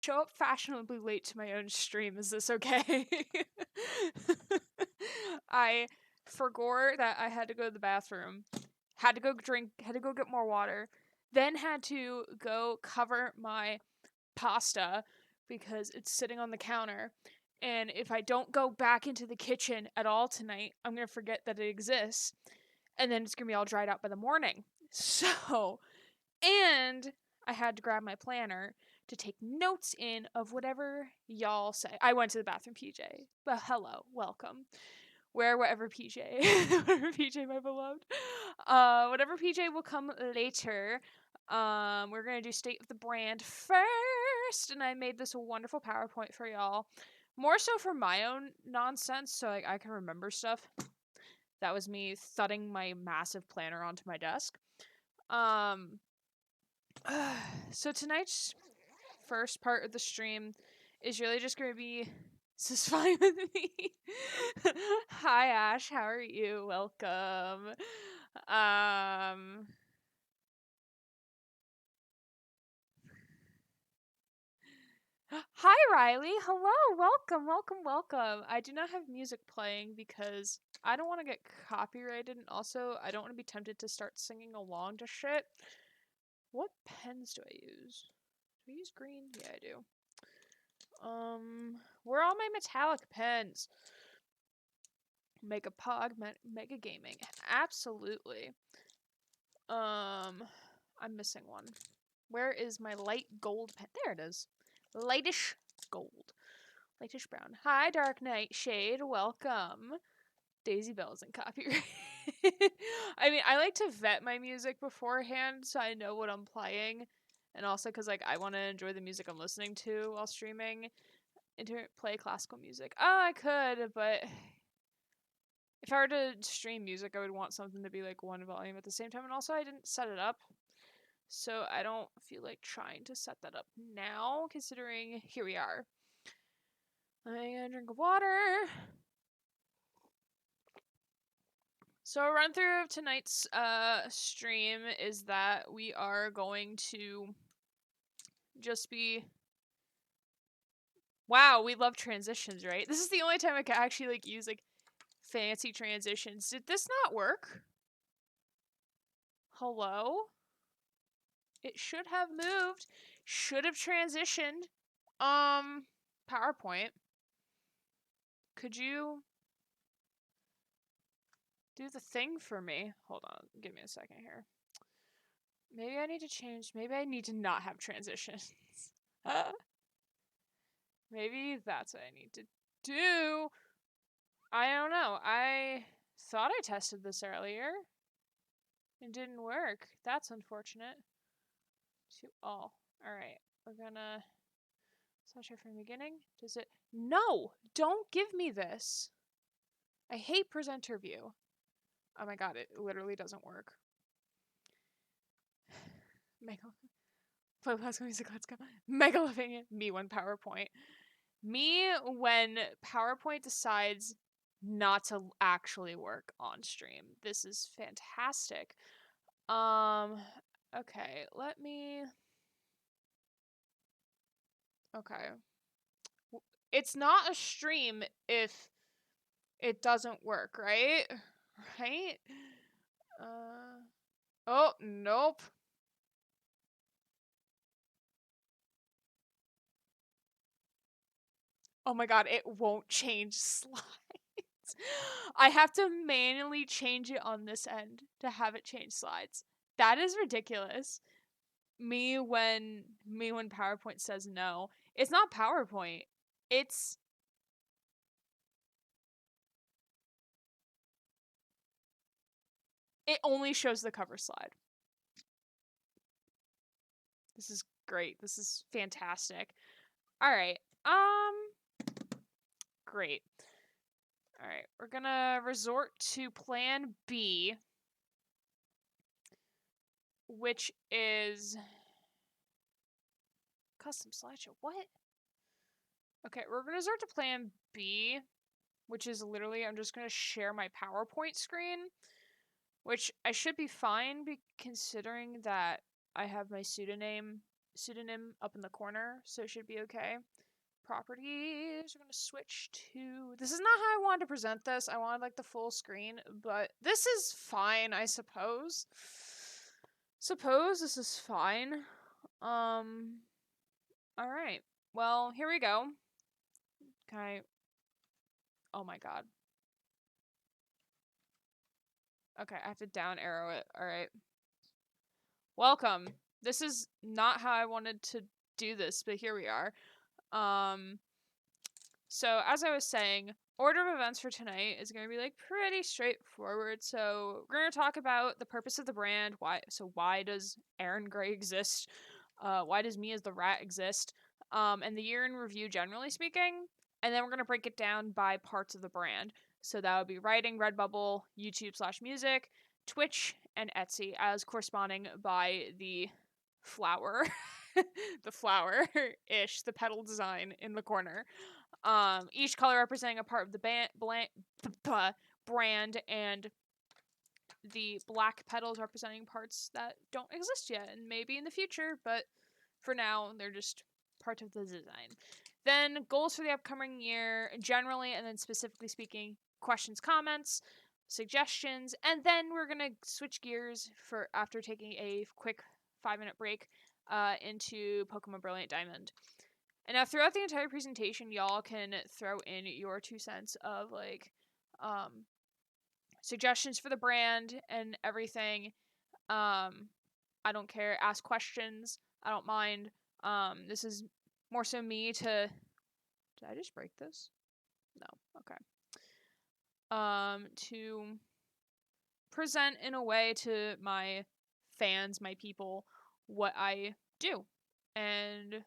show up fashionably late to my own stream. Is this okay? I forgot that I had to go to the bathroom, had to go drink, had to go get more water, then had to go cover my pasta because it's sitting on the counter. And if I don't go back into the kitchen at all tonight, I'm going to forget that it exists. And then it's going to be all dried out by the morning. So, and I had to grab my planner to take notes in of whatever y'all say. I went to the bathroom, PJ. But hello, welcome. Whatever PJ, whatever PJ, my beloved. Whatever PJ will come later. We're gonna do state of the brand first, and I made this a wonderful PowerPoint for y'all. More so for my own nonsense, so like I can remember stuff. That was me thudding my massive planner onto my desk. So tonight's first part of the stream is really just gonna be this is fine with me. Hi Ash, how are you? Welcome. Hi Riley. Hello. Welcome. I do not have music playing because I don't want to get copyrighted, and also I don't want to be tempted to start singing along to shit. What pens do I use? Do I use green? Yeah, I do. Where are all my metallic pens? Mega Pog, Mega Gaming. Absolutely. I'm missing one. Where is my light gold pen? There it is. Lightish gold. Lightish brown. Hi, Dark Knight Shade. Welcome. Daisy Bells and copyright. I mean, I like to vet my music beforehand so I know what I'm playing. And also because, like, I want to enjoy the music I'm listening to while streaming. And to play classical music. Oh, I could, but if I were to stream music, I would want something to be like one volume at the same time. And also, I didn't set it up. So I don't feel like trying to set that up now, considering here we are. I'm gonna drink of water. So a run through of tonight's stream is that we are going to just be. Wow, we love transitions, right? This is the only time I can actually like use like fancy transitions. Did this not work? Hello? It should have moved. Should have transitioned. PowerPoint. Could you do the thing for me? Hold on. Give me a second here. Maybe I need to change. Maybe I need to not have transitions. Maybe that's what I need to do. I don't know. I thought I tested this earlier. It didn't work. That's unfortunate. To all. Alright. We're gonna start from the beginning. Does it? No! Don't give me this. I hate presenter view. Oh my god, it literally doesn't work. Mega. Play classical music, let's go. Mega loving it. Me when PowerPoint. Me when PowerPoint decides not to actually work on stream. This is fantastic. Okay, let me. Okay. It's not a stream if it doesn't work, right? Right? Oh, nope. Oh my god, it won't change slides. I have to manually change it on this end to have it change slides. That is ridiculous. Me when PowerPoint says no. It's not PowerPoint. It only shows the cover slide. This is great. This is fantastic. All right. Great. All right. We're going to resort to plan B, which is custom slideshow. What? Okay, we're going to resort to plan B, which is literally I'm just going to share my PowerPoint screen, which I should be fine considering that I have my pseudonym pseudonym up in the corner, so it should be okay. Properties, we're going to switch to... This is not how I wanted to present this. I wanted, like, the full screen, but this is fine, I suppose. Suppose this is fine. Alright. Well, here we go. Okay. Oh my god. Okay, I have to down arrow it. Alright. Welcome. This is not how I wanted to do this, but here we are. So as I was saying, order of events for tonight is going to be like pretty straightforward. So we're going to talk about the purpose of the brand. Why does Aaron Gray exist? Why does me as the rat exist? And the year in review, generally speaking. And then we're going to break it down by parts of the brand. So that would be writing, Redbubble, YouTube/music, Twitch, and Etsy, as corresponding by the flower, the flower-ish, the petal design in the corner. Each color representing a part of the brand, and the black petals representing parts that don't exist yet, and maybe in the future, but for now, they're just part of the design. Then, goals for the upcoming year, generally, and then specifically speaking, questions, comments, suggestions, and then we're gonna switch gears for after taking a quick 5-minute break into Pokemon Brilliant Diamond. And now throughout the entire presentation, y'all can throw in your 2 cents of like suggestions for the brand and everything. I don't care. Ask questions. I don't mind. This is more so me to... Did I just break this? No. Okay. To present in a way to my fans, my people, what I do. And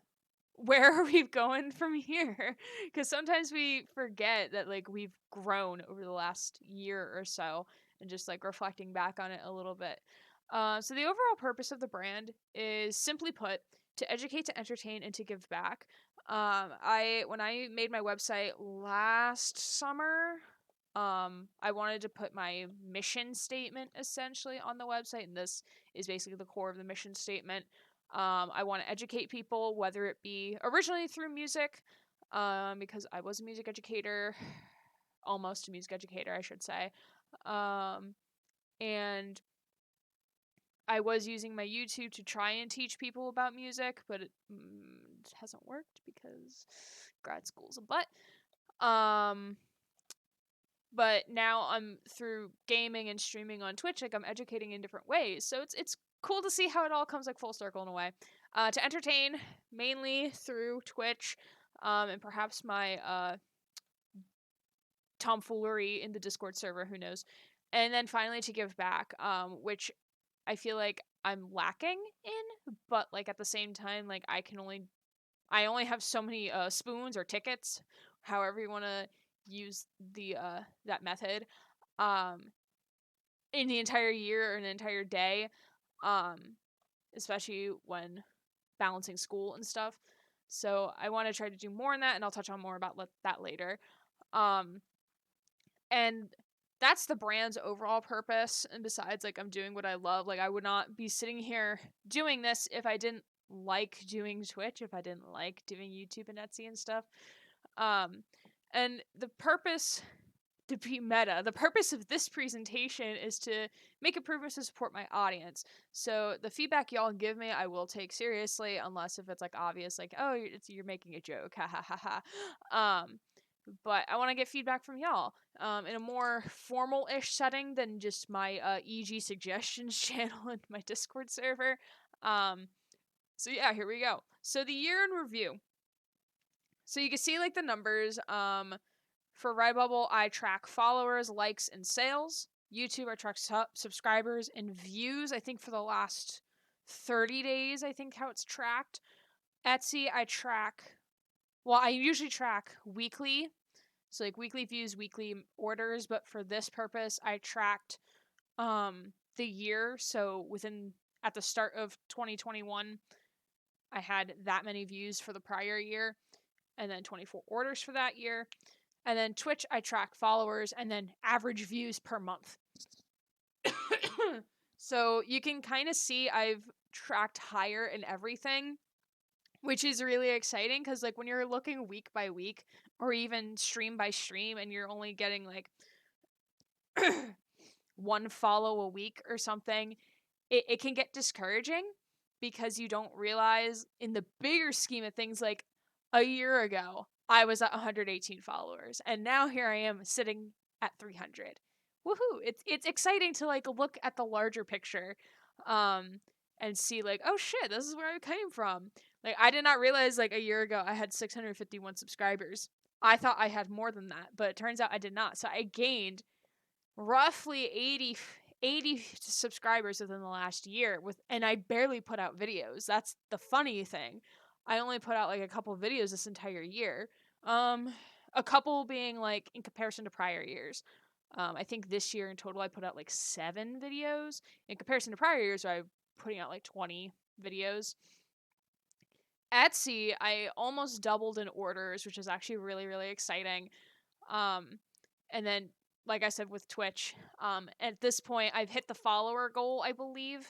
where are we going from here? Because sometimes we forget that like we've grown over the last year or so, and just like reflecting back on it a little bit. So the overall purpose of the brand is, simply put, to educate, to entertain, and to give back. When I made my website last summer, I wanted to put my mission statement essentially on the website, and this is basically the core of the mission statement. I want to educate people, whether it be originally through music, because I was a music educator, almost a music educator, I should say. And I was using my YouTube to try and teach people about music, but it hasn't worked because grad school's a butt. But now I'm through gaming and streaming on Twitch, like I'm educating in different ways. So it's cool to see how it all comes like full circle in a way. To entertain, mainly through Twitch, and perhaps my tomfoolery in the Discord server, who knows. And then finally to give back, which I feel like I'm lacking in, but like at the same time, like I only have so many spoons or tickets, however you want to use the that method, in the entire year or an entire day, especially when balancing school and stuff. So I want to try to do more in that, and I'll touch on more about that later. And that's the brand's overall purpose. And besides, like, I'm doing what I love. Like, I would not be sitting here doing this if I didn't like doing Twitch, if I didn't like doing YouTube and Etsy and stuff. And the purpose, to be meta, the purpose of this presentation is to make improvements to support my audience. So the feedback y'all give me, I will take seriously, unless if it's like obvious, like, oh, you're making a joke, ha ha ha ha. But I want to get feedback from y'all in a more formal-ish setting than just my EG suggestions channel in my Discord server. So yeah, here we go. So the year in review. So you can see like the numbers. For Redbubble, I track followers, likes, and sales. YouTube, I track subscribers and views. I think for the last 30 days, I think how it's tracked. Etsy, I usually track weekly. So like weekly views, weekly orders, but for this purpose, I tracked the year. So at the start of 2021, I had that many views for the prior year, and then 24 orders for that year. And then Twitch, I track followers and then average views per month. So you can kind of see I've tracked higher in everything. which is really exciting because like when you're looking week by week or even stream by stream and you're only getting like one follow a week or something, it can get discouraging because you don't realize in the bigger scheme of things, like a year ago I was at 118 followers and now here I am sitting at 300. Woohoo. It's exciting to like look at the larger picture and see like, oh shit, this is where I came from. Like I did not realize like a year ago I had 651 subscribers. I thought I had more than that, but it turns out I did not. So I gained roughly 80 subscribers within the last year and I barely put out videos. That's the funny thing. I only put out like a couple videos this entire year. A couple being like in comparison to prior years. I think this year in total I put out like 7 videos. In comparison to prior years, I'm putting out like 20 videos. Etsy, I almost doubled in orders, which is actually really, really exciting. And then, like I said, with Twitch, at this point, I've hit the follower goal, I believe.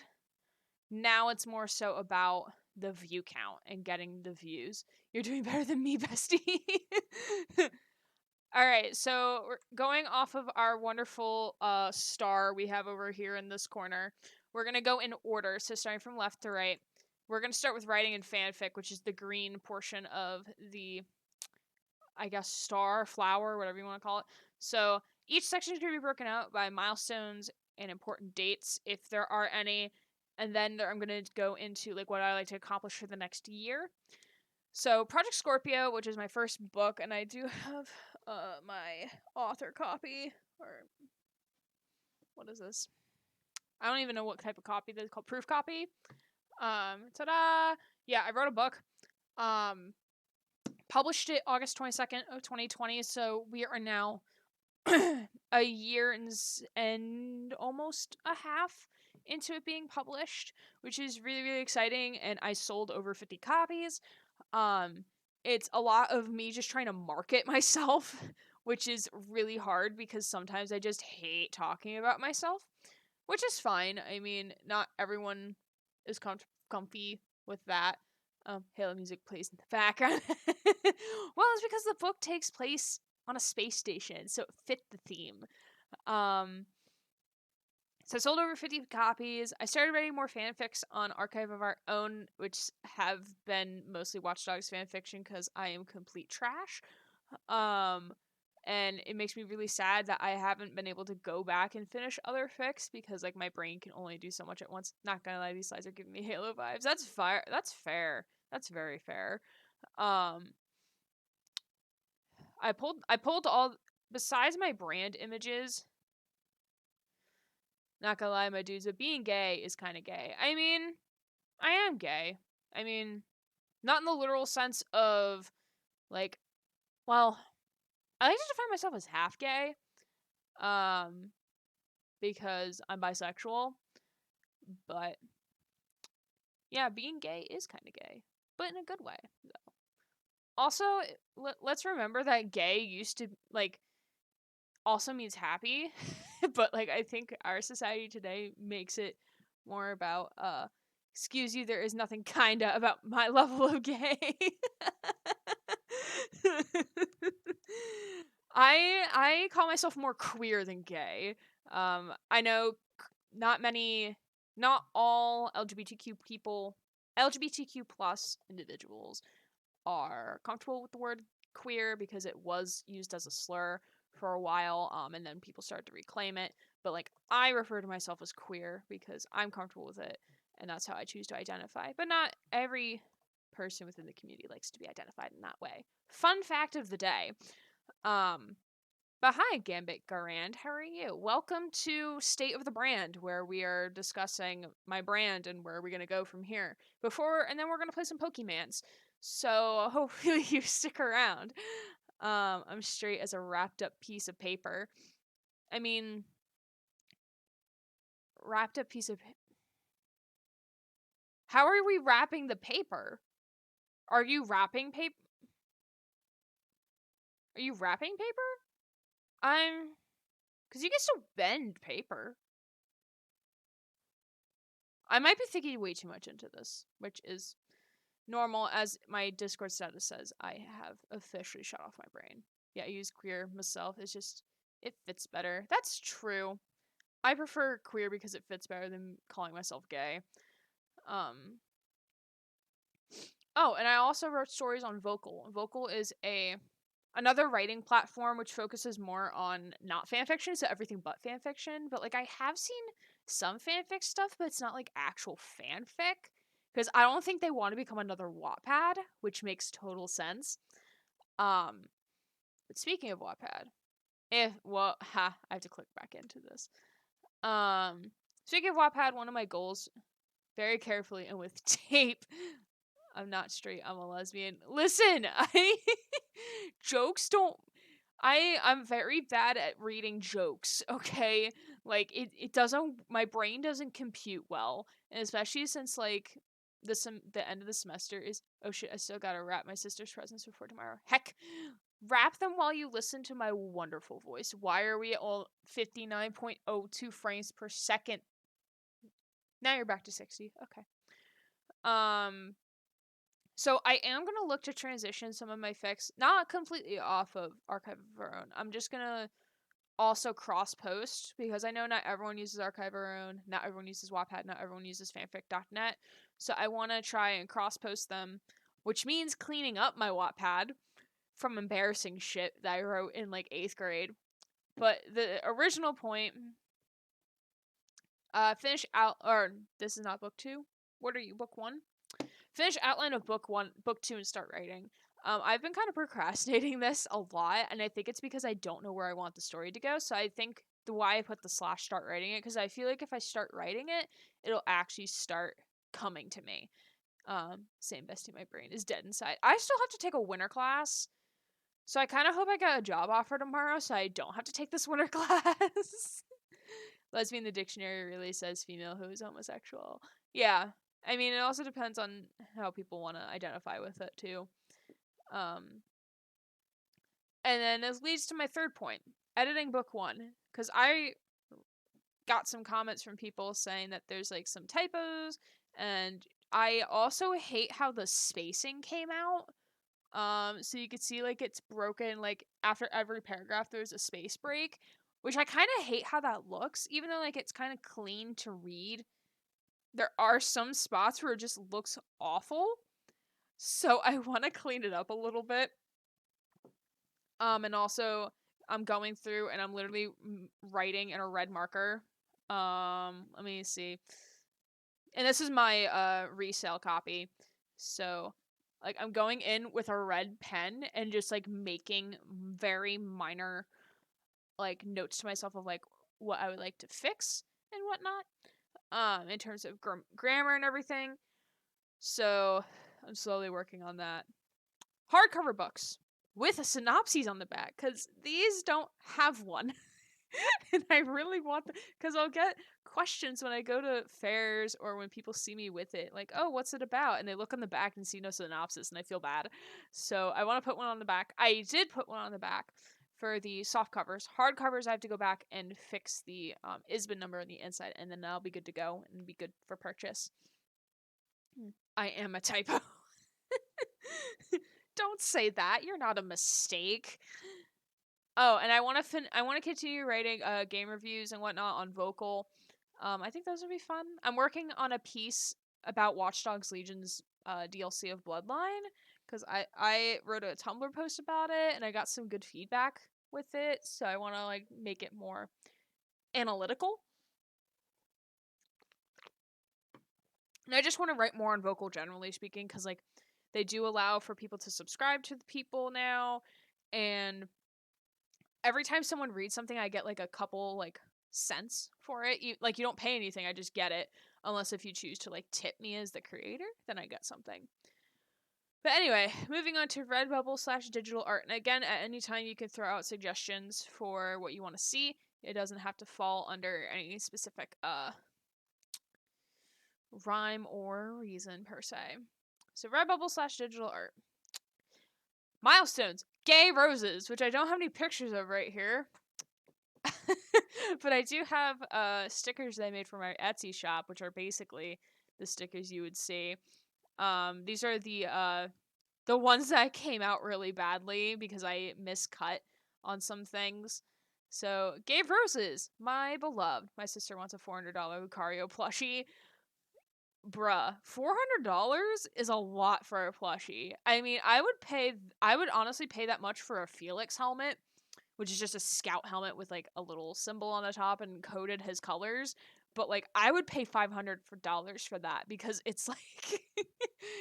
Now it's more so about the view count and getting the views. You're doing better than me, bestie. All right, so we're going off of our wonderful star we have over here in this corner. We're going to go in order, so starting from left to right. We're going to start with writing and fanfic, which is the green portion of the, I guess, star, flower, whatever you want to call it. So each section is going to be broken out by milestones and important dates, if there are any. And then I'm going to go into like what I like to accomplish for the next year. So Project Scorpio, which is my first book, and I do have my author copy, or what is this? I don't even know what type of copy this is called. Proof copy. Ta-da! Yeah, I wrote a book. Published it August 22nd of 2020, so we are now a year and almost a half into it being published, which is really, really exciting, and I sold over 50 copies. It's a lot of me just trying to market myself, which is really hard because sometimes I just hate talking about myself, which is fine. I mean, not everyone is comfy with that. Halo music plays in the background. Well, it's because the book takes place on a space station, so it fit the theme. So I sold over 50 copies. I started writing more fanfics on Archive of Our Own, which have been mostly Watch Dogs fanfiction because I am complete trash. And it makes me really sad that I haven't been able to go back and finish other fics because like my brain can only do so much at once. Not gonna lie, these slides are giving me Halo vibes. That's fire. That's fair. That's very fair. I pulled all besides my brand images. Not gonna lie, my dudes, but being gay is kind of gay. I mean, I am gay. I mean, not in the literal sense of like, well, I like to define myself as half gay, because I'm bisexual. But yeah, being gay is kind of gay, but in a good way. Though. Also, let's remember that gay used to like also means happy, but like I think our society today makes it more about excuse you, there is nothing kinda about my level of gay. I call myself more queer than gay. I know not all LGBTQ plus individuals are comfortable with the word queer because it was used as a slur for a while, and then people started to reclaim it. But like I refer to myself as queer because I'm comfortable with it, and that's how I choose to identify. But not every person within the community likes to be identified in that way. Fun fact of the day. But hi, Gambit Garand. How are you? Welcome to State of the Brand, where we are discussing my brand and where we're going to go from here. And then we're going to play some Pokemans. So hopefully you stick around. I'm straight as a wrapped up piece of paper. I mean, wrapped up piece of. How are we wrapping the paper? Are you wrapping paper? Are you wrapping paper? Because you can still bend paper. I might be thinking way too much into this, which is normal, as my Discord status says, I have officially shut off my brain. Yeah, I use queer myself. It's just, it fits better. That's true. I prefer queer because it fits better than calling myself gay. Oh, and I also wrote stories on Vocal. Vocal is another writing platform which focuses more on not fanfiction, so everything but fanfiction. But like I have seen some fanfic stuff, but it's not like actual fanfic. Because I don't think they want to become another Wattpad, which makes total sense. But speaking of Wattpad, I have to click back into this. Speaking of Wattpad, one of my goals, very carefully and with tape, I'm not straight, I'm a lesbian. Listen, jokes don't I'm very bad at reading jokes, okay? Like it doesn't my brain doesn't compute well, and especially since like the end of the semester is, oh shit, I still got to wrap my sister's presents before tomorrow. Heck, wrap them while you listen to my wonderful voice. Why are we at all 59.02 frames per second? Now you're back to 60. Okay. So I am going to look to transition some of my fics, not completely off of Archive of Our Own. I'm just going to also cross post, because I know not everyone uses Archive of Our Own, not everyone uses Wattpad, not everyone uses fanfic.net. So I want to try and cross post them, which means cleaning up my Wattpad from embarrassing shit that I wrote in like 8th grade. But the original point, finish out, or this is not book 2. What are you, book 1? Finish outline of book 1, book 2, and start writing. I've been kind of procrastinating this a lot, and I think it's because I don't know where I want the story to go. So I think the why I put the / start writing it, because I feel like if I start writing it, it'll actually start coming to me. Same bestie, my brain is dead inside. I still have to take a winter class, so I kind of hope I get a job offer tomorrow, so I don't have to take this winter class. Lesbian, the dictionary really says female who is homosexual. Yeah, I mean, it also depends on how people want to identify with it, too. And then this leads to my third point, editing book 1. Because I got some comments from people saying that there's, like, some typos, and I also hate how the spacing came out. So you could see, like, it's broken, like, after every paragraph there's a space break, which I kind of hate how that looks, even though, like, it's kind of clean to read. There are some spots where it just looks awful, so I want to clean it up a little bit. And also, I'm going through and I'm literally writing in a red marker. Let me see. And this is my resale copy. So, like, I'm going in with a red pen and just, like, making very minor, like, notes to myself of, like, what I would like to fix and whatnot. In terms of grammar and everything. So, I'm slowly working on that. Hardcover books with a synopsis on the back, because these don't have one. And I really want because I'll get questions when I go to fairs or when people see me with it, like, oh, what's it about? And they look on the back and see no synopsis, and I feel bad. So I want to put one on the back. I did put one on the back for the soft covers. Hard covers, I have to go back and fix the ISBN number on the inside, and then I'll be good to go and be good for purchase. I am a typo. Don't say that. You're not a mistake. Oh, and I want to continue writing game reviews and whatnot on Vocal. I think those would be fun. I'm working on a piece about Watch Dogs Legion's DLC of Bloodline, because I wrote a Tumblr post about it and I got some good feedback with it, so I want to like make it more analytical. And I just want to write more on Vocal, generally speaking, because like they do allow for people to subscribe to the people now, and every time someone reads something, I get like a couple like cents for it. You don't pay anything, I just get it. Unless if you choose to like tip me as the creator, then I get something. But anyway, moving on to Redbubble / digital art. And again, at any time you can throw out suggestions for what you want to see. It doesn't have to fall under any specific rhyme or reason per se. So Redbubble / digital art. Milestones. Gay roses, which I don't have any pictures of right here. But I do have stickers that I made for my Etsy shop, which are basically the stickers you would see. These are the ones that came out really badly because I miscut on some things. So, Gabe Roses, my beloved. My sister wants a $400 Lucario plushie. Bruh, $400 is a lot for a plushie. I mean, I would honestly pay that much for a Felix helmet, which is just a scout helmet with like a little symbol on the top and coded his colors. But like, I would pay $500 for that because it's like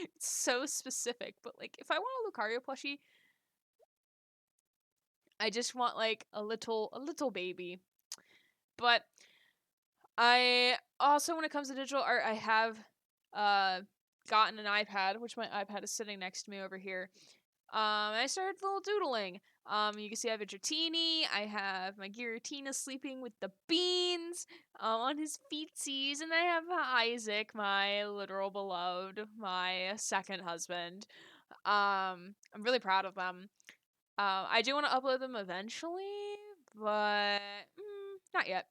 it's so specific. But like, if I want a Lucario plushie, I just want like a little baby. But I also, when it comes to digital art, I have gotten an iPad, which my iPad is sitting next to me over here. I started a little doodling. You can see I have a Dratini. I have my Giratina sleeping with the beans on his feetsies, and I have Isaac, my literal beloved, my second husband. I'm really proud of them. I do want to upload them eventually, but not yet.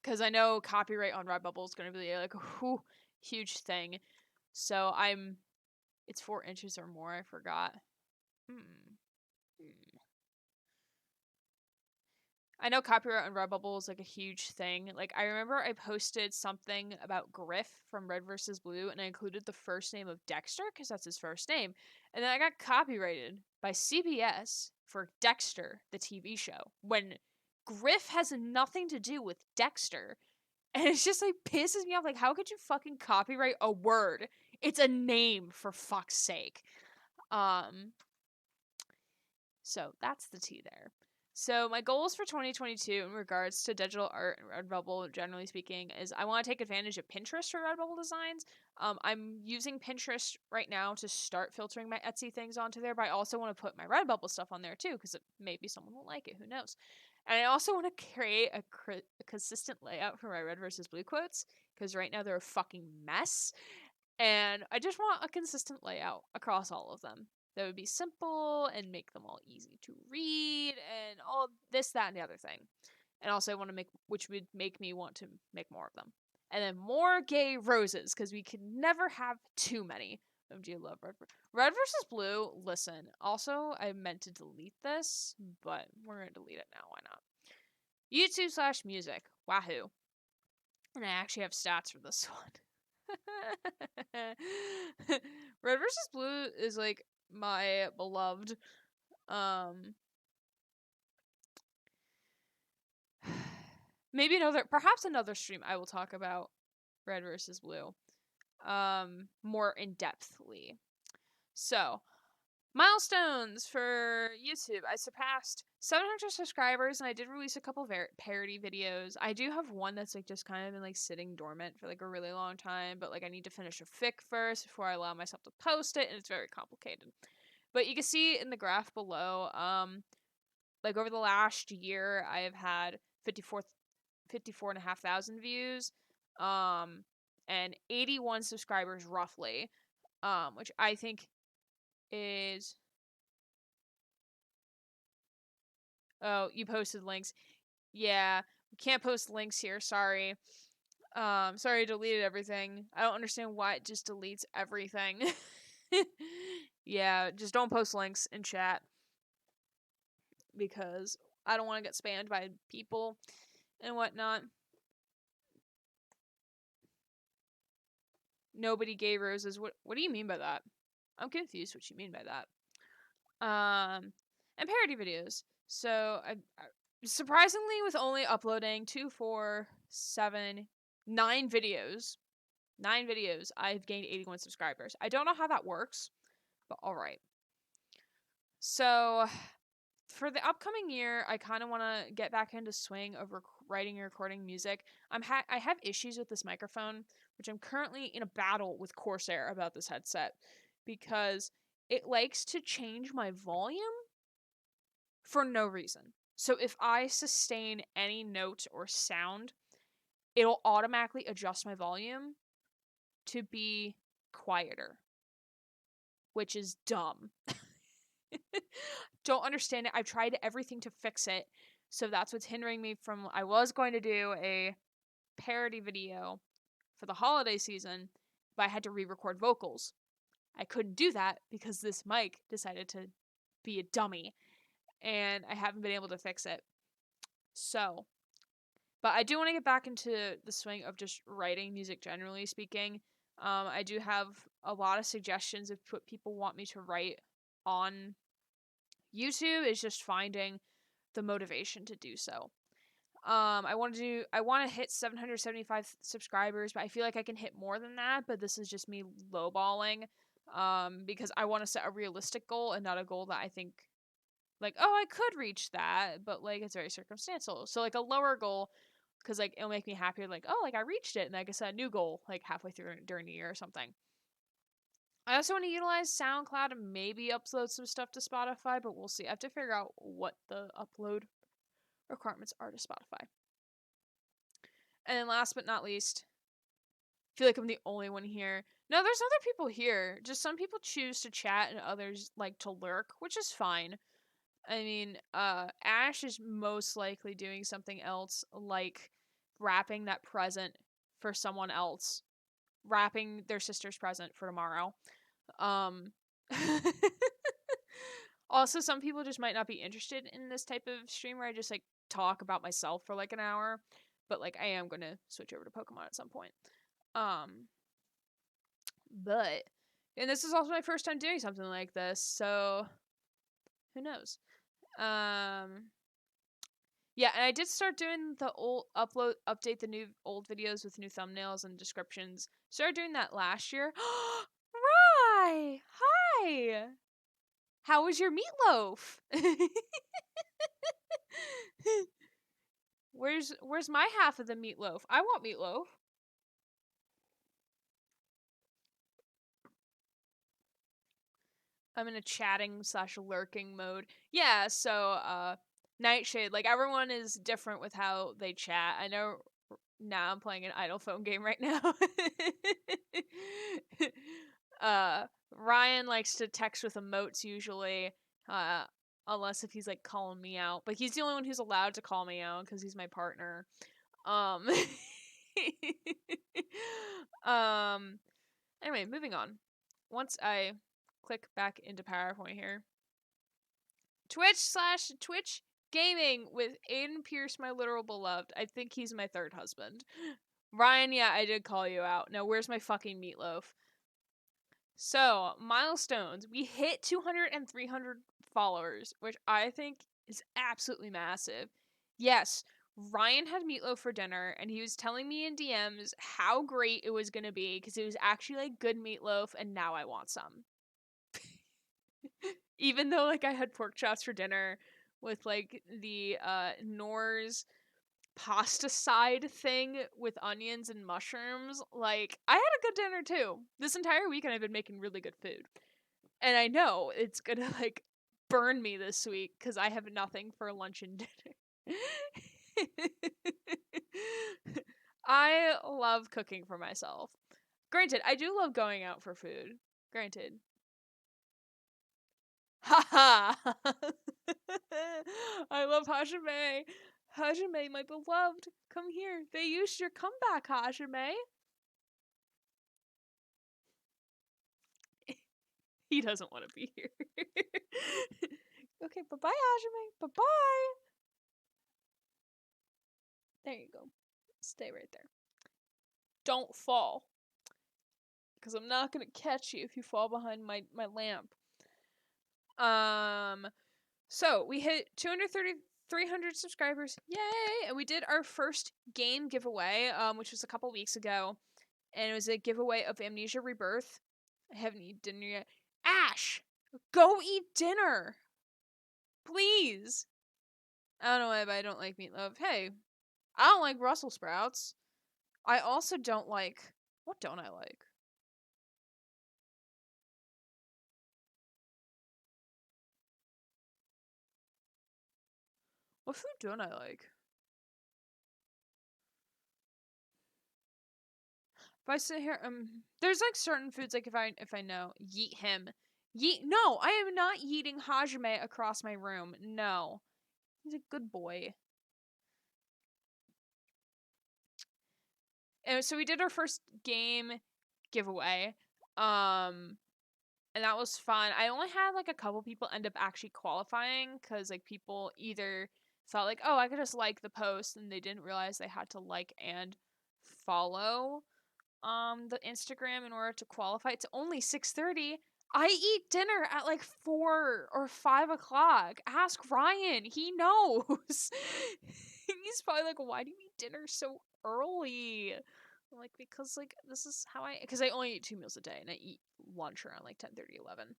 Because I know copyright on Redbubble is going to be like a huge thing. So it's 4 inches or more. I forgot. I know copyright on Redbubble is like a huge thing. Like, I remember I posted something about Griff from Red vs. Blue, and I included the first name of Dexter because that's his first name. And then I got copyrighted by CBS for Dexter, the TV show, when Griff has nothing to do with Dexter. And it's just like pisses me off. Like, how could you fucking copyright a word? It's a name, for fuck's sake. So that's the tea there. So my goals for 2022 in regards to digital art and Redbubble, generally speaking, is I want to take advantage of Pinterest for Redbubble designs. I'm using Pinterest right now to start filtering my Etsy things onto there, but I also want to put my Redbubble stuff on there too, because maybe someone will like it. Who knows? And I also want to create a consistent layout for my Red versus Blue quotes, because right now they're a fucking mess. And I just want a consistent layout across all of them that would be simple and make them all easy to read and all this, that, and the other thing. And also, I want to make, which would make me want to make more of them. And then more gay roses, because we can never have too many. Do you love Red versus Blue? Listen, also, I meant to delete this, but we're going to delete it now. Why not? YouTube/music. Wahoo. And I actually have stats for this one. Red versus Blue is like my beloved. Maybe perhaps another stream I will talk about Red versus Blue more in depthly. So, milestones for YouTube. I surpassed 700 subscribers, and I did release a couple parody videos. I do have one that's like just kind of been like sitting dormant for like a really long time, but like I need to finish a fic first before I allow myself to post it, and it's very complicated. But you can see in the graph below, like over the last year, I have had 54,500 views, and 81 subscribers roughly, which I think is. Oh, you posted links. Yeah, we can't post links here. Sorry. Sorry I deleted everything. I don't understand why it just deletes everything. Yeah, just don't post links in chat because I don't want to get spammed by people and whatnot. Nobody gave roses. What do you mean by that? I'm confused what you mean by that. And parody videos. So I surprisingly, with only uploading 2, 4, 7, 9 videos, I've gained 81 subscribers. I don't know how that works, but all right. So for the upcoming year, I kind of want to get back into swing of writing and recording music. I have issues with this microphone, which I'm currently in a battle with Corsair about this headset because it likes to change my volume for no reason. So if I sustain any note or sound, it'll automatically adjust my volume to be quieter, which is dumb. Don't understand it. I've tried everything to fix it. So that's what's hindering me from. I was going to do a parody video for the holiday season, but I had to re-record vocals. I couldn't do that because this mic decided to be a dummy, and I haven't been able to fix it. So, but I do want to get back into the swing of just writing music, generally speaking. I do have a lot of suggestions of what people want me to write on YouTube. Is just finding the motivation to do so. I want to hit 775 subscribers, but I feel like I can hit more than that, but this is just me lowballing, because I want to set a realistic goal and not a goal that I think, like, oh, I could reach that, but, like, it's very circumstantial. So, like, a lower goal, because, like, it'll make me happier, like, oh, like, I reached it, and I can set a new goal, like, halfway through during the year or something. I also want to utilize SoundCloud and maybe upload some stuff to Spotify, but we'll see. I have to figure out what the upload requirements are to Spotify. And then last but not least, I feel like I'm the only one here. No, there's other people here. Just some people choose to chat and others like to lurk, which is fine. I mean, Ash is most likely doing something else, like wrapping that present for someone else. Wrapping their sister's present for tomorrow. Um Also, some people just might not be interested in this type of stream where I just like talk about myself for like an hour. But like I am gonna switch over to Pokemon at some point. Um but and this is also my first time doing something like this, so who knows? Yeah, and I did start doing the old update the new old videos with new thumbnails and descriptions. Started doing that last year. Rye! Hi! How was your meatloaf? Where's my half of the meatloaf? I want meatloaf. I'm in a chatting / lurking mode. Yeah, so Nightshade, like everyone is different with how they chat. I know now I'm playing an idle phone game right now. Ryan likes to text with emotes usually, unless if he's like calling me out. But he's the only one who's allowed to call me out because he's my partner. Um, um. Anyway, moving on. Once I click back into PowerPoint here, Twitch gaming with Aiden Pierce, my literal beloved. I think he's my third husband. Ryan, yeah, I did call you out. Now, where's my fucking meatloaf? So, milestones. We hit 200 and 300 followers, which I think is absolutely massive. Yes, Ryan had meatloaf for dinner, and he was telling me in DMs how great it was going to be because it was actually like good meatloaf, and now I want some. Even though like I had pork chops for dinner with like the Knorr's pasta side thing with onions and mushrooms, like I had a good dinner too. This entire weekend I've been making really good food. And I know it's gonna like burn me this week because I have nothing for lunch and dinner. I love cooking for myself. Granted, I do love going out for food. Granted. Ha ha! I love Hajime. Hajime, my beloved, come here. They used your comeback, Hajime. He doesn't want to be here. Okay, bye-bye, Hajime. Bye-bye. There you go. Stay right there. Don't fall. Because I'm not going to catch you if you fall behind my lamp. So we hit 300 subscribers. Yay! And we did our first game giveaway, which was a couple weeks ago. And it was a giveaway of Amnesia Rebirth. I haven't eaten dinner yet. Ash! Go eat dinner! Please! I don't know why, but I don't like meatloaf. Hey, I don't like Brussels sprouts. I also don't like... What don't I like? What food don't I like? If I sit here, there's like certain foods, like if I know, yeet him. No, I am not yeeting Hajime across my room. No. He's a good boy. And so we did our first game giveaway. And that was fun. I only had like a couple people end up actually qualifying because like people either thought like, oh, I could just like the post, and they didn't realize they had to like and follow the Instagram in order to qualify. It's only 6:30. I eat dinner at like 4 or 5 o'clock. Ask Ryan. He knows. He's probably like, why do you eat dinner so early? I'm like, because like this is how because I only eat 2 meals a day and I eat lunch around like 10:30, 11.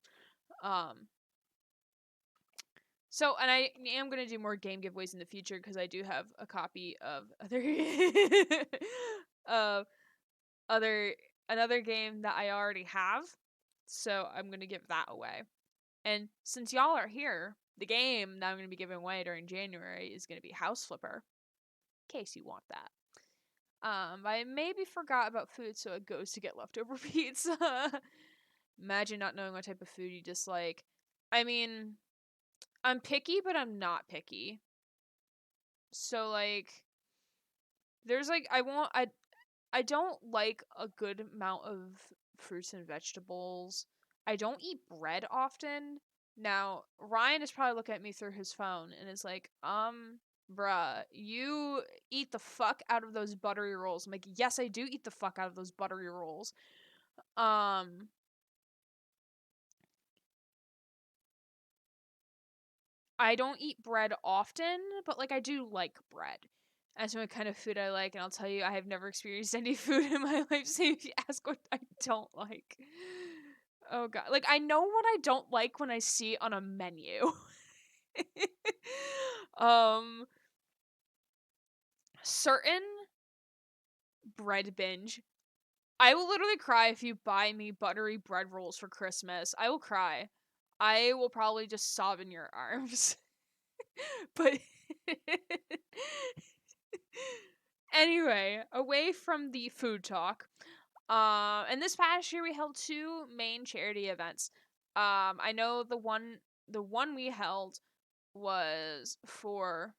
Um so, and I am going to do more game giveaways in the future because I do have a copy of other of other another game that I already have. So, I'm going to give that away. And since y'all are here, the game that I'm going to be giving away during January is going to be House Flipper, in case you want that. I maybe forgot about food, so it goes to get leftover pizza. Imagine not knowing what type of food you dislike. I mean, I'm picky, but I'm not picky. So like, there's like I don't like a good amount of fruits and vegetables. I don't eat bread often. Now, Ryan is probably looking at me through his phone and is like, bruh, you eat the fuck out of those buttery rolls. I'm like, yes, I do eat the fuck out of those buttery rolls. I don't eat bread often, but like I do like bread. As what kind of food I like, and I'll tell you, I have never experienced any food in my life. So if you ask what I don't like, oh god, like I know what I don't like when I see it on a menu. um, certain bread binge. I will literally cry if you buy me buttery bread rolls for Christmas. I will cry. I will probably just sob in your arms. But anyway, away from the food talk. And this past year we held 2 main charity events. I know the one we held was for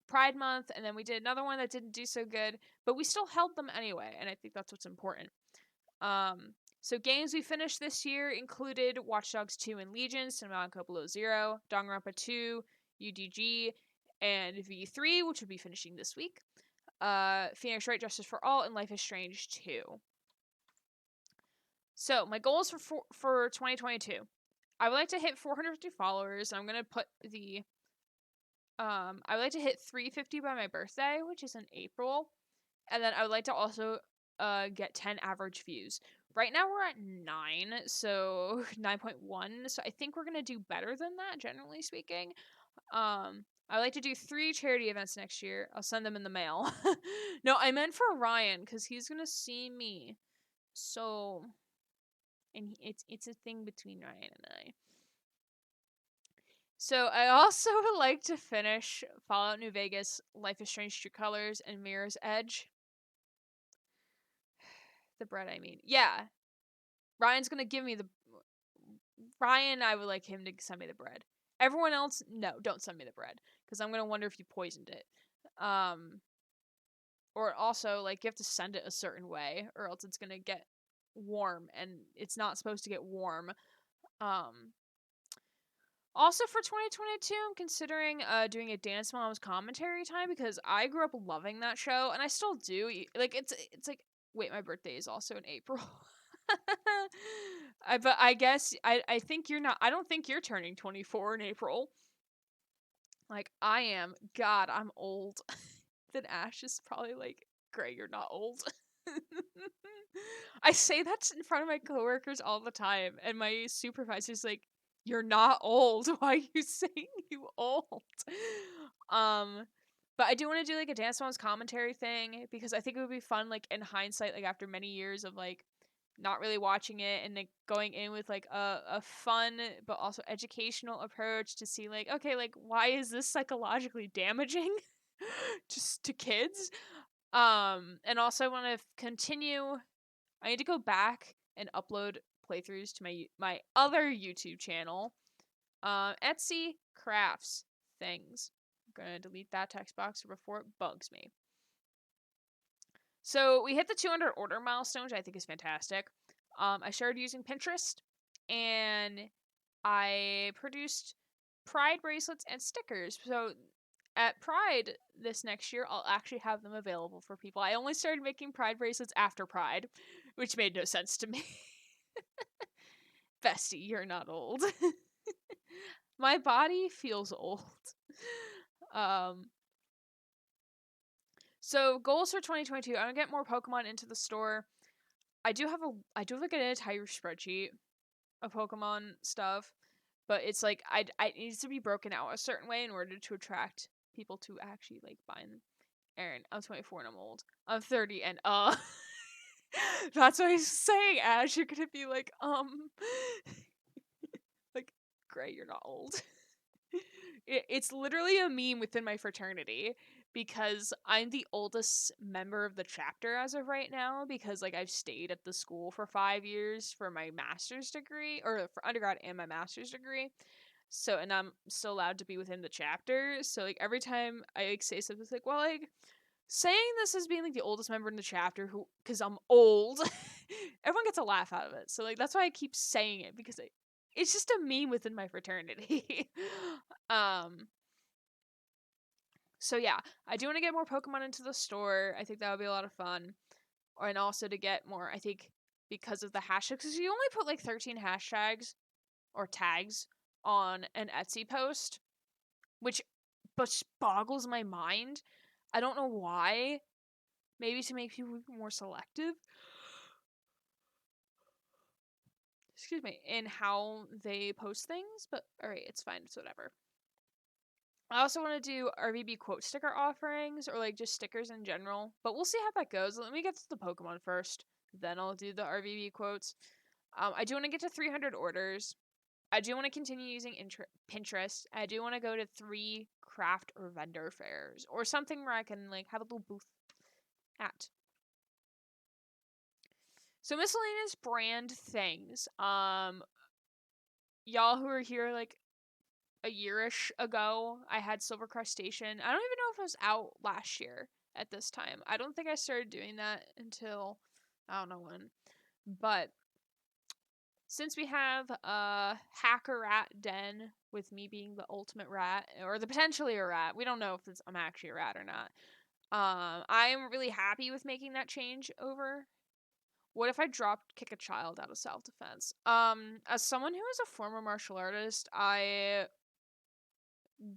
Pride Month, and then we did another one that didn't do so good, but we still held them anyway, and I think that's what's important. So games we finished this year included Watch Dogs 2 and Legion, Cinema Below Zero, Danganronpa 2, UDG, and V3, which will be finishing this week. Phoenix Wright Justice for All, and Life is Strange 2. So my goals for 2022. I would like to hit 450 followers. I'm gonna put the I would like to hit 350 by my birthday, which is in April, and then I would like to also get 10 average views. Right now we're at 9, so 9.1. So I think we're gonna do better than that, generally speaking. I like to do 3 charity events next year. I'll send them in the mail. No, I meant for Ryan because he's gonna see me. So, and it's a thing between Ryan and I. So I also would like to finish Fallout New Vegas, Life is Strange: True Colors, and Mirror's Edge. The bread, I mean. Yeah. Ryan's gonna give me the Ryan, I would like him to send me the bread. Everyone else, no, don't send me the bread. Because I'm gonna wonder if you poisoned it. Or also, like, you have to send it a certain way, or else it's gonna get warm, and it's not supposed to get warm. Also for 2022, I'm considering doing a Dance Moms commentary time because I grew up loving that show, and I still do. Like, it's like, wait, my birthday is also in April. But I guess I think you're not. I don't think you're turning 24 in April. Like I am. God, I'm old. Then Ash is probably like, Gray, you're not old. I say that in front of my coworkers all the time, and my supervisor's like, "You're not old. Why are you saying you old?" But I do want to do like a Dance Moms commentary thing because I think it would be fun, like in hindsight, like after many years of like not really watching it and like going in with like a fun but also educational approach to see like, okay, like why is this psychologically damaging just to kids. And also I want to continue. I need to go back and upload playthroughs to my other YouTube channel, Etsy Crafts Things. I'm gonna delete that text box before it bugs me. So we hit the 200 order milestone, which I think is fantastic. I started using Pinterest, and I produced Pride bracelets and stickers. So at Pride this next year, I'll actually have them available for people. I only started making Pride bracelets after Pride, which made no sense to me. Bestie, you're not old. My body feels old. Um, so goals for 2022. I'm gonna get more Pokemon into the store. I do have like an entire spreadsheet of Pokemon stuff, but it's like it needs to be broken out a certain way in order to attract people to actually like buy them. Aaron, I'm 24 and I'm old. I'm 30 and that's what he's saying, Ash. You're gonna be like, like, Gray, you're not old. It's literally a meme within my fraternity because I'm the oldest member of the chapter as of right now because like I've stayed at the school for 5 years for my master's degree or for undergrad and my master's degree. So and I'm still allowed to be within the chapter. So like every time I like say something, it's like, well, like saying this as being like the oldest member in the chapter who because I'm old, everyone gets a laugh out of it. So like that's why I keep saying it because it's just a meme within my fraternity. um so yeah, I do want to get more Pokemon into the store. I think that would be a lot of fun. And also to get more, I think because of the hashtags, because you only put like 13 hashtags or tags on an Etsy post, which but boggles my mind. I don't know why. Maybe to make people more selective. Excuse me, in how they post things, but alright, it's fine, it's whatever. I also want to do RVB quote sticker offerings or like just stickers in general, but we'll see how that goes. Let me get to the Pokemon first, then I'll do the RVB quotes. I do want to get to 300 orders. I do want to continue using Pinterest. I do want to go to 3 craft or vendor fairs or something where I can like have a little booth at. So miscellaneous brand things. Y'all who are here like a yearish ago, I had Silver Crustacean. I don't even know if it was out last year at this time. I don't think I started doing that until I don't know when. But since we have a hacker rat den with me being the ultimate rat or the potentially a rat, we don't know if I'm actually a rat or not. I'm really happy with making that change over. What if I dropped kick a child out of self-defense? As someone who is a former martial artist, I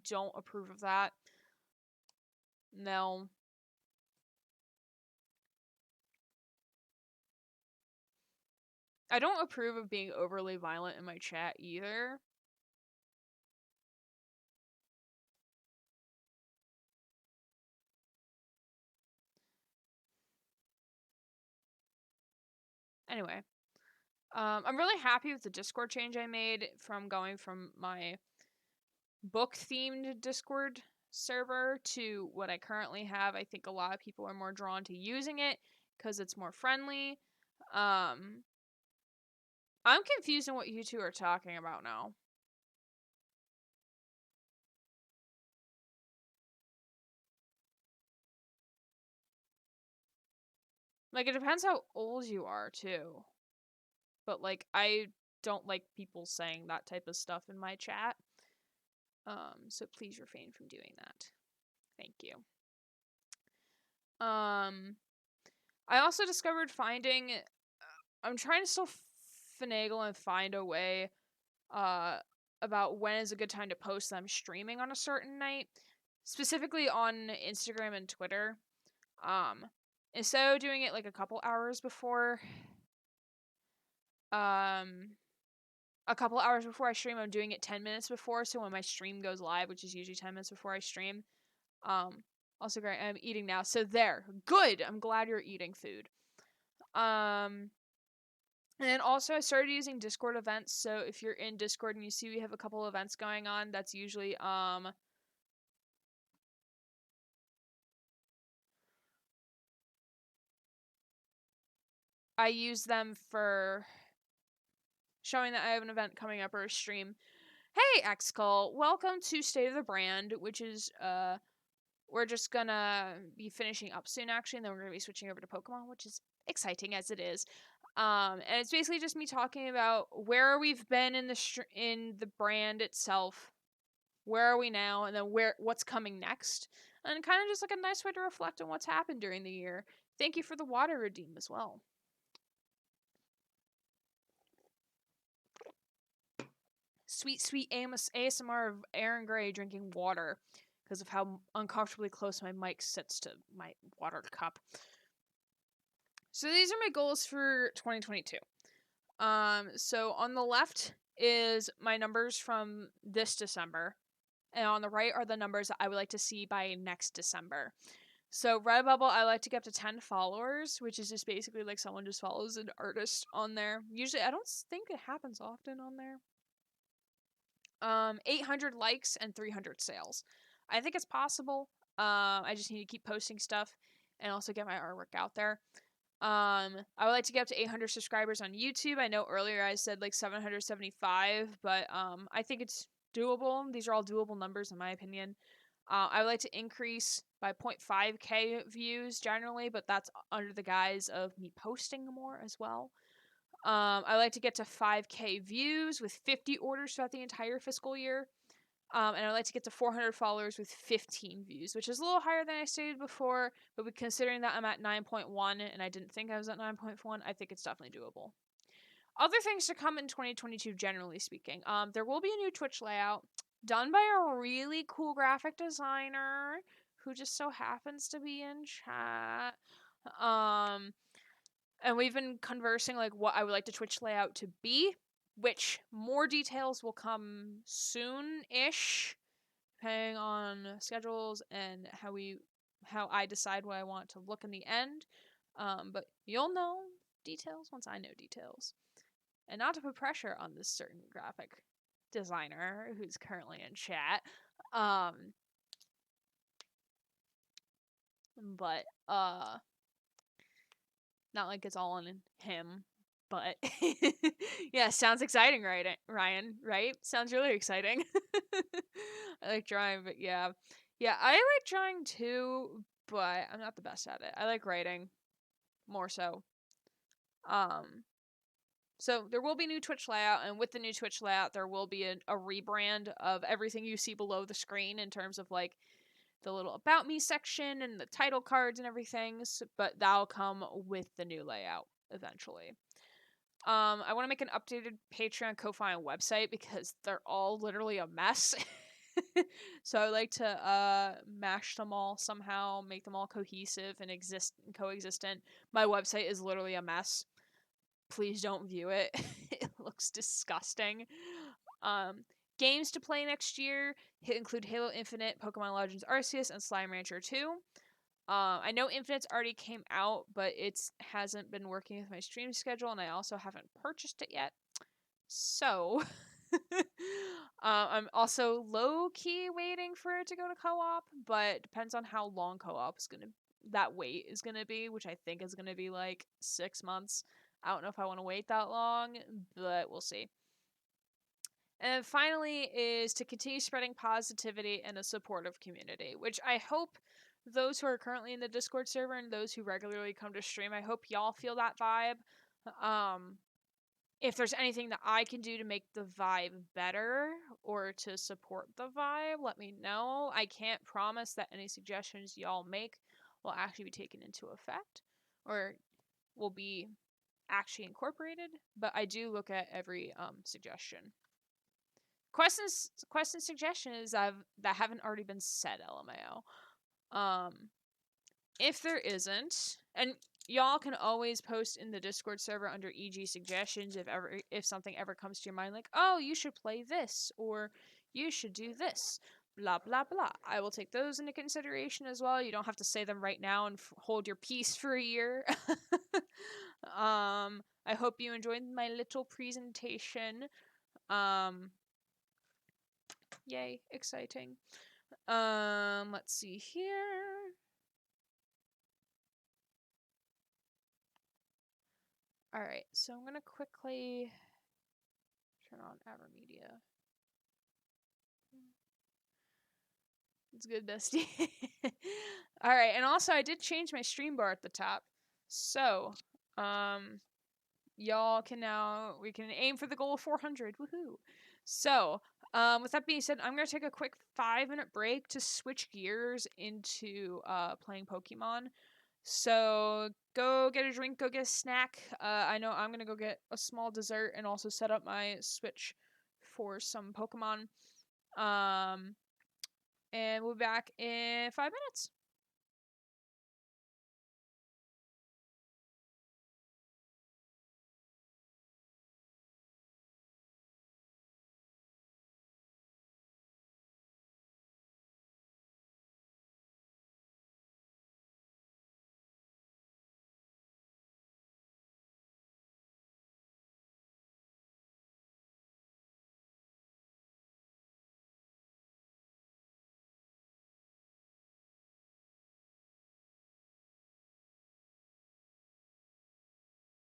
don't approve of that. No. I don't approve of being overly violent in my chat either. Anyway, I'm really happy with the Discord change I made from going from my book-themed Discord server to what I currently have. I think a lot of people are more drawn to using it because it's more friendly. I'm confused on what you two are talking about now. Like, it depends how old you are, too. But, like, I don't like people saying that type of stuff in my chat. So please refrain from doing that. Thank you. I also discovered finding... I'm trying to still finagle and find a way about when is a good time to post them streaming on a certain night. Specifically on Instagram and Twitter. Instead of doing it like a couple hours before a couple hours before I stream, I'm doing it 10 minutes before, so when my stream goes live, which is usually 10 minutes before I stream. Also great, I'm eating now. So there. Good. I'm glad you're eating food. And then also I started using Discord events, so if you're in Discord and you see we have a couple events going on, that's usually I use them for showing that I have an event coming up or a stream. Hey, XCall, welcome to State of the Brand, which is we're just gonna be finishing up soon, actually, and then we're gonna be switching over to Pokemon, which is exciting as it is. And it's basically just me talking about where we've been in in the brand itself, where are we now, and then what's coming next, and kind of just like a nice way to reflect on what's happened during the year. Thank you for the water redeem as well. Sweet, sweet ASMR of Aaron Gray drinking water because of how uncomfortably close my mic sits to my water cup. So these are my goals for 2022. So on the left is my numbers from this December, and on the right are the numbers that I would like to see by next December. So Redbubble, I like to get up to 10 followers, which is just basically like someone just follows an artist on there. Usually, I don't think it happens often on there. 800 likes and 300 sales. I think it's possible. I just need to keep posting stuff and also get my artwork out there. I would like to get up to 800 subscribers on YouTube. I know earlier I said like 775, but I think it's doable. These are all doable numbers in my opinion. I would like to increase by 0.5k views generally, but that's under the guise of me posting more as well. I like to get to 5k views with 50 orders throughout the entire fiscal year. And I'd like to get to 400 followers with 15 views, which is a little higher than I stated before, but considering that I'm at 9.1 and I didn't think I was at 9.1, I think it's definitely doable. Other things to come in 2022, generally speaking. There will be a new Twitch layout done by a really cool graphic designer who just so happens to be in chat. And we've been conversing like what I would like the Twitch layout to be, which more details will come soon-ish, depending on schedules and how I decide what I want to look in the end. But you'll know details once I know details. And not to put pressure on this certain graphic designer who's currently in chat. But not like it's all on him, but yeah, sounds exciting, right, Ryan? Right? Sounds really exciting. I like drawing, but yeah, I like drawing too, but I'm not the best at it. I like writing more so. So there will be new Twitch layout, and with the new Twitch layout, there will be a rebrand of everything you see below the screen in terms of like the little about me section and the title cards and everything. But that'll come with the new layout eventually. I want to make an updated Patreon, Ko-fi, and website because they're all literally a mess. So I would like to mash them all somehow, make them all cohesive and coexistent. My website is literally a mess. Please don't view it. It looks disgusting. Games to play next year include Halo Infinite, Pokemon Legends Arceus, and Slime Rancher 2. I know Infinite's already came out, but it hasn't been working with my stream schedule, and I also haven't purchased it yet. So, I'm also low-key waiting for it to go to co-op, but depends on how long co-op is that wait is gonna be, which I think is gonna be like 6 months. I don't know if I want to wait that long, but we'll see. And finally is to continue spreading positivity and a supportive community, which I hope those who are currently in the Discord server and those who regularly come to stream, I hope y'all feel that vibe. If there's anything that I can do to make the vibe better or to support the vibe, let me know. I can't promise that any suggestions y'all make will actually be taken into effect or will be actually incorporated, but I do look at every suggestion. Questions, suggestions that haven't already been said, LMAO. If there isn't, and y'all can always post in the Discord server under EG suggestions if something ever comes to your mind, like, oh, you should play this or you should do this, blah blah blah. I will take those into consideration as well. You don't have to say them right now and hold your peace for a year. I hope you enjoyed my little presentation. Yay, exciting. Let's see here. Alright, so I'm gonna quickly turn on AverMedia. It's good, bestie. All right, and also I did change my stream bar at the top, so y'all can we can aim for the goal of 400. Woohoo! So with that being said, I'm gonna take a quick 5-minute break to switch gears into playing Pokemon. So go get a drink, go get a snack. I know I'm gonna go get a small dessert and also set up my Switch for some Pokemon. And we'll be back in 5 minutes.